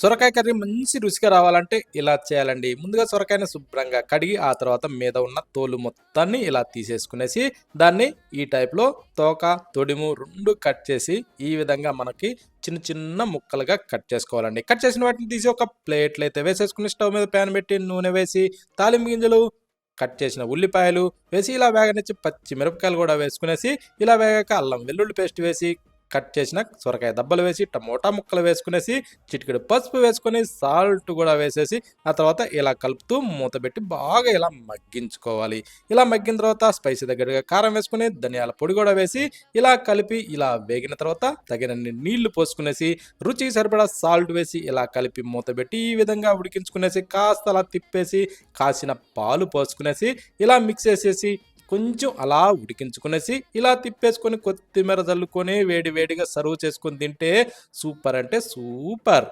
సొరకాయ కర్రీ మంచి రుచిగా రావాలంటే ఇలా చేయాలండి. ముందుగా సొరకాయని శుభ్రంగా కడిగి, ఆ తర్వాత మీద ఉన్న తోలు మొత్తాన్ని ఇలా తీసేసుకునేసి, దాన్ని ఈ టైప్‌లో తోక, తొడిము 2 కట్ చేసి, ఈ విధంగా మనకి చిన్న చిన్న ముక్కలుగా కట్ చేసుకోవాలండి. కట్ చేసిన వాటిని తీసి ఒక ప్లేట్‌లో అయితే వేసేసుకొని, స్టవ్ మీద ప్యాన్ పెట్టి నూనె వేసి, తాలింపు గింజలు, కట్ చేసిన ఉల్లిపాయలు వేసి ఇలా వేగనిచ్చి, పచ్చిమిరపకాయలు కూడా వేసుకునేసి, ఇలా వేగాక అల్లం వెల్లుల్లి పేస్ట్ వేసి, కట్ చేసిన సొరకాయ దబ్బలు వేసి, టమోటా ముక్కలు వేసుకునేసి, చిటికెడు పసుపు వేసుకొని, సాల్ట్ కూడా వేసేసి, ఆ తర్వాత ఇలా కలుపుతూ మూత పెట్టి బాగా ఇలా మగ్గించుకోవాలి. ఇలా మగ్గిన తర్వాత స్పైసీ దగ్గరగా కారం వేసుకొని, ధనియాల పొడి కూడా వేసి, ఇలా కలిపి ఇలా వేగిన తర్వాత తగినన్ని నీళ్లు పోసుకునేసి, రుచికి సరిపడా సాల్ట్ వేసి, ఇలా కలిపి మూత పెట్టి ఈ విధంగా ఉడికించుకునేసి, కాస్త అలా తిప్పేసి, కాసిన పాలు పోసుకునేసి, ఇలా మిక్స్ చేసేసి కొంచెం అలా ఉడికించుకునేసి, ఇలా తిప్పేసుకొని కొత్తిమీర జల్లుకొని వేడి వేడిగా సర్వ్ చేసుకొని తింటే సూపర్ అంటే సూపర్.